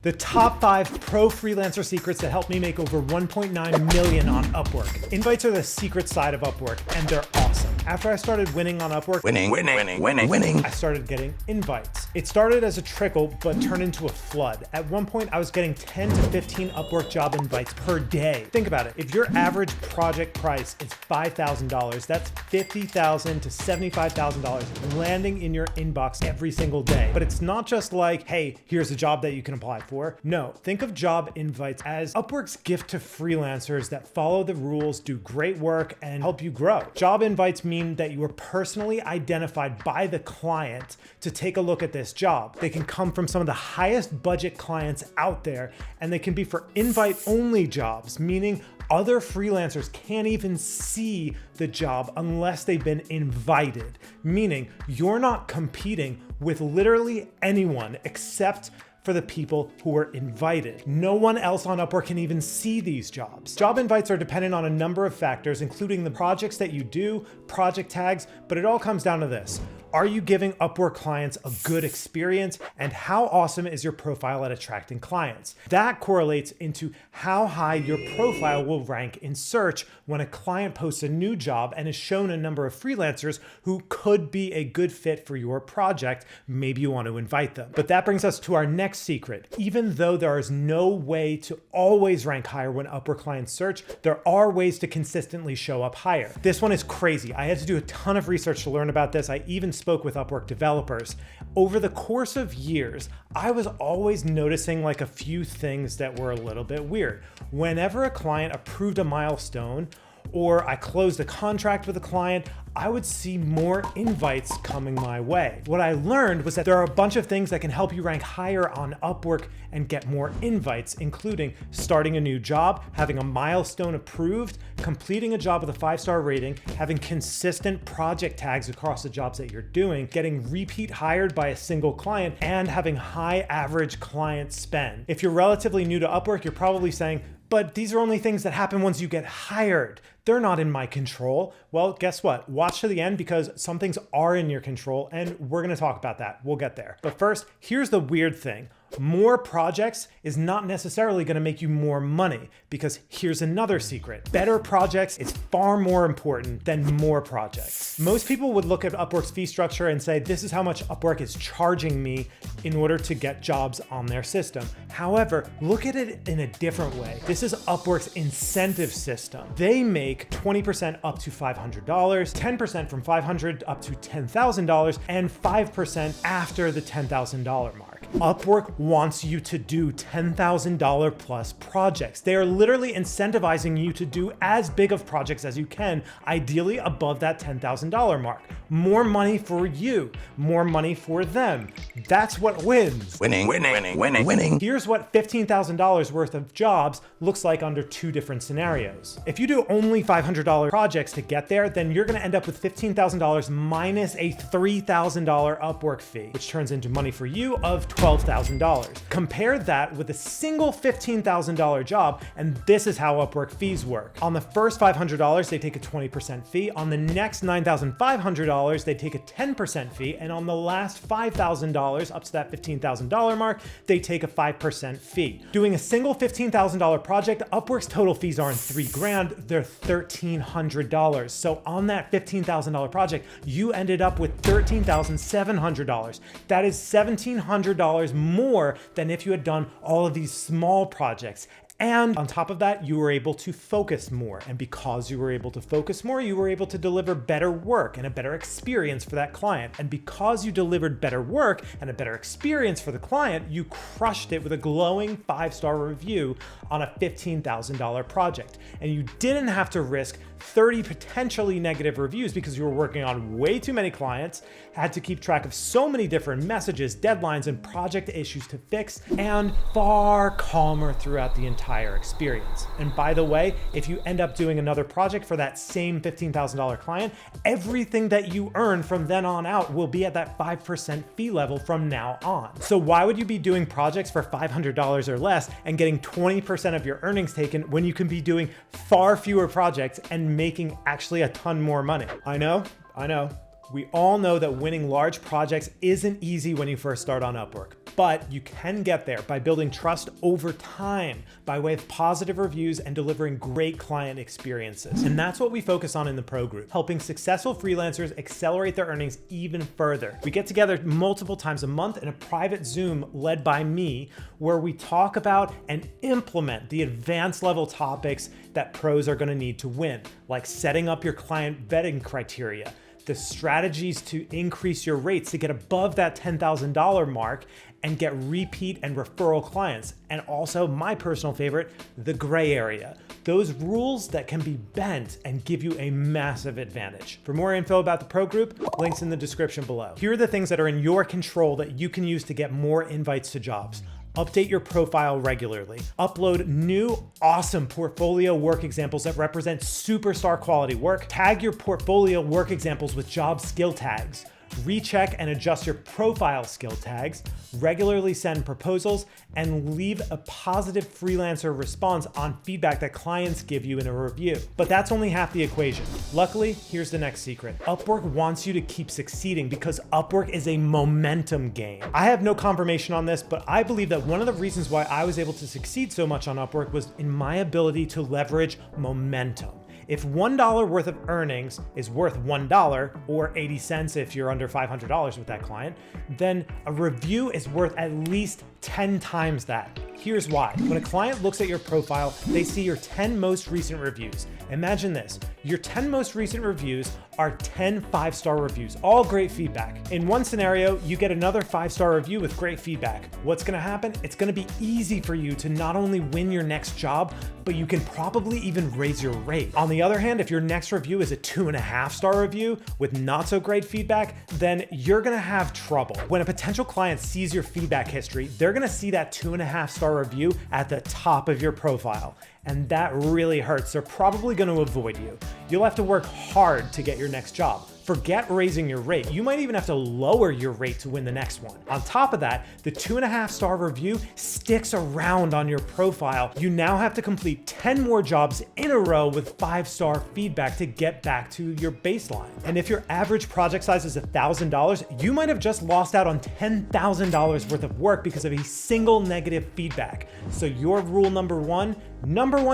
The top 5 pro freelancer secrets that helped me make over 1.9 million on Upwork. Invites are the secret side of Upwork, and they're awesome. After I started winning on Upwork, I started getting invites. It started as a trickle, but turned into a flood. At one point, I was getting 10 to 15 Upwork job invites per day. Think about it. If your average project price is $5,000, that's $50,000 to $75,000 landing in your inbox every single day. But it's not just like, hey, here's a job that you can apply for. No, think of job invites as Upwork's gift to freelancers that follow the rules, do great work, and help you grow. Job invites mean that you are personally identified by the client to take a look at this job. They can come from some of the highest budget clients out there, and they can be for invite-only jobs, meaning other freelancers can't even see the job unless they've been invited, meaning you're not competing with literally anyone except for the people who are invited. No one else on Upwork can even see these jobs. Job invites are dependent on a number of factors, including the projects that you do, project tags, but it all comes down to this. Are you giving Upwork clients a good experience? And how awesome is your profile at attracting clients? That correlates into how high your profile will rank in search when a client posts a new job and is shown a number of freelancers who could be a good fit for your project. Maybe you want to invite them. But that brings us to our next secret. Even though there is no way to always rank higher when Upwork clients search, there are ways to consistently show up higher. This one is crazy. I had to do a ton of research to learn about this. I even spoke with Upwork developers. Over the course of years, I was always noticing like a few things that were a little bit weird. Whenever a client approved a milestone or I closed a contract with a client, I would see more invites coming my way. What I learned was that there are a bunch of things that can help you rank higher on Upwork and get more invites, including starting a new job, having a milestone approved, completing a job with a 5-star rating, having consistent project tags across the jobs that you're doing, getting repeat hired by a single client, and having high average client spend. If you're relatively new to Upwork, you're probably saying, but these are only things that happen once you get hired. They're not in my control. Well, guess what? Watch to the end because some things are in your control and we're gonna talk about that. We'll get there. But first, here's the weird thing. More projects is not necessarily gonna make you more money because here's another secret. Better projects is far more important than more projects. Most people would look at Upwork's fee structure and say, this is how much Upwork is charging me in order to get jobs on their system. However, look at it in a different way. This is Upwork's incentive system. They make 20% up to $500, 10% from $500 up to $10,000, and 5% after the $10,000 mark. Upwork wants you to do $10,000 plus projects. They are literally incentivizing you to do as big of projects as you can, ideally above that $10,000 mark. More money for you, more money for them. That's what wins. Winning. Here's what $15,000 worth of jobs looks like under 2 different scenarios. If you do only $500 projects to get there, then you're gonna end up with $15,000 minus a $3,000 Upwork fee, which turns into money for you of $12,000. Compare that with a single $15,000 job, and this is how Upwork fees work. On the first $500, they take a 20% fee. On the next $9,500, they take a 10% fee. And on the last $5,000, up to that $15,000 mark, they take a 5% fee. Doing a single $15,000 project, Upwork's total fees aren't $3,000, they're $1,300. So on that $15,000 project, you ended up with $13,700. That is $1,700 more than if you had done all of these small projects. And on top of that, you were able to focus more. And because you were able to focus more, you were able to deliver better work and a better experience for that client. And because you delivered better work and a better experience for the client, you crushed it with a glowing 5-star review on a $15,000 project. And you didn't have to risk 30 potentially negative reviews because you were working on way too many clients, had to keep track of so many different messages, deadlines, and project issues to fix, and far calmer throughout the entire experience. And by the way, if you end up doing another project for that same $15,000 client, everything that you earn from then on out will be at that 5% fee level from now on. So why would you be doing projects for $500 or less and getting 20% of your earnings taken when you can be doing far fewer projects and making actually a ton more money? I know. We all know that winning large projects isn't easy when you first start on Upwork, but you can get there by building trust over time by way of positive reviews and delivering great client experiences. And that's what we focus on in the Pro Group, helping successful freelancers accelerate their earnings even further. We get together multiple times a month in a private Zoom led by me, where we talk about and implement the advanced level topics that pros are going to need to win, like setting up your client vetting criteria, the strategies to increase your rates to get above that $10,000 mark and get repeat and referral clients. And also my personal favorite, the gray area, those rules that can be bent and give you a massive advantage. For more info about the Pro Group, links in the description below. Here are the things that are in your control that you can use to get more invites to jobs. Update your profile regularly. Upload new, awesome portfolio work examples that represent superstar quality work. Tag your portfolio work examples with job skill tags. Recheck and adjust your profile skill tags, regularly send proposals, and leave a positive freelancer response on feedback that clients give you in a review. But that's only half the equation. Luckily, here's the next secret. Upwork wants you to keep succeeding because Upwork is a momentum game. I have no confirmation on this, but I believe that one of the reasons why I was able to succeed so much on Upwork was in my ability to leverage momentum. If $1 worth of earnings is worth $1 or 80 cents if you're under $500 with that client, then a review is worth at least 10 times that. Here's why. When a client looks at your profile, they see your 10 most recent reviews. Imagine this, your 10 most recent reviews are 10 5-star reviews, all great feedback. In one scenario, you get another 5-star review with great feedback. What's gonna happen? It's gonna be easy for you to not only win your next job, but you can probably even raise your rate. On the other hand, if your next review is a 2.5-star review with not so great feedback, then you're gonna have trouble. When a potential client sees your feedback history, they're gonna see that 2.5-star review at the top of your profile. And that really hurts. They're probably going to avoid you. You'll have to work hard to get your next job. Forget raising your rate. You might even have to lower your rate to win the next one. On top of that, the 2.5-star review sticks around on your profile. You now have to complete 10 more jobs in a row with 5-star feedback to get back to your baseline. And if your average project size is $1,000, you might have just lost out on $10,000 worth of work because of a single negative feedback. So your rule number one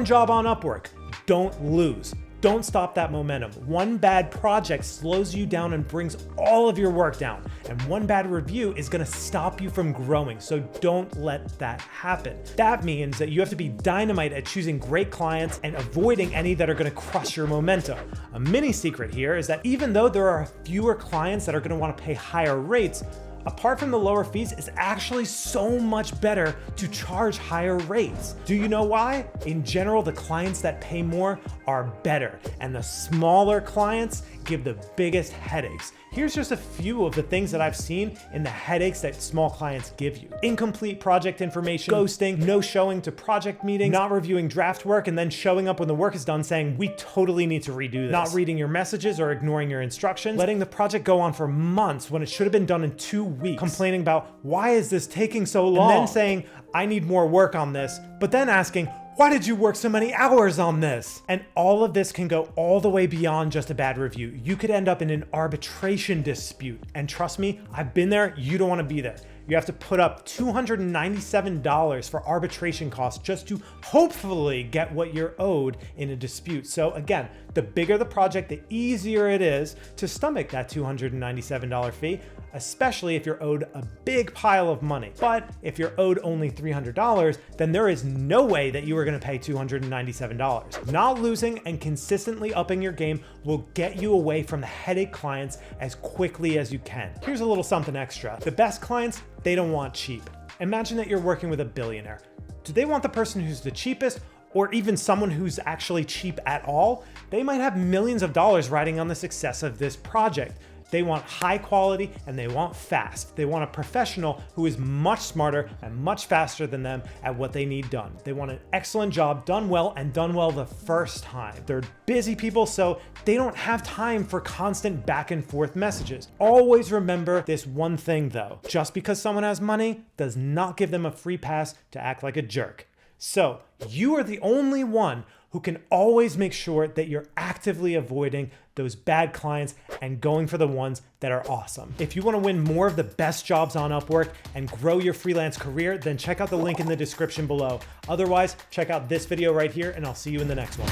job on Upwork, don't lose. Don't stop that momentum. One bad project slows you down and brings all of your work down. And one bad review is gonna stop you from growing. So don't let that happen. That means that you have to be dynamite at choosing great clients and avoiding any that are gonna crush your momentum. A mini secret here is that even though there are fewer clients that are gonna wanna pay higher rates, apart from the lower fees, it's actually so much better to charge higher rates. Do you know why? In general, the clients that pay more are better, and the smaller clients give the biggest headaches. Here's just a few of the things that I've seen in the headaches that small clients give you. Incomplete project information, ghosting, no showing to project meetings, not reviewing draft work, and then showing up when the work is done saying, we totally need to redo this. Not reading your messages or ignoring your instructions, letting the project go on for months when it should have been done in 2 weeks, complaining about, why is this taking so long? And then saying, I need more work on this, but then asking, why did you work so many hours on this? And all of this can go all the way beyond just a bad review. You could end up in an arbitration dispute. And trust me, I've been there, you don't wanna be there. You have to put up $297 for arbitration costs just to hopefully get what you're owed in a dispute. So again, the bigger the project, the easier it is to stomach that $297 fee, especially if you're owed a big pile of money. But if you're owed only $300, then there is no way that you are gonna pay $297. Not losing and consistently upping your game will get you away from the headache clients as quickly as you can. Here's a little something extra. The best clients, they don't want cheap. Imagine that you're working with a billionaire. Do they want the person who's the cheapest, or even someone who's actually cheap at all? They might have millions of dollars riding on the success of this project. They want high quality and they want fast. They want a professional who is much smarter and much faster than them at what they need done. They want an excellent job done well and done well the first time. They're busy people, so they don't have time for constant back and forth messages. Always remember this one thing though. Just because someone has money does not give them a free pass to act like a jerk. So you are the only one who can always make sure that you're actively avoiding those bad clients and going for the ones that are awesome. If you want to win more of the best jobs on Upwork and grow your freelance career, then check out the link in the description below. Otherwise, check out this video right here and I'll see you in the next one.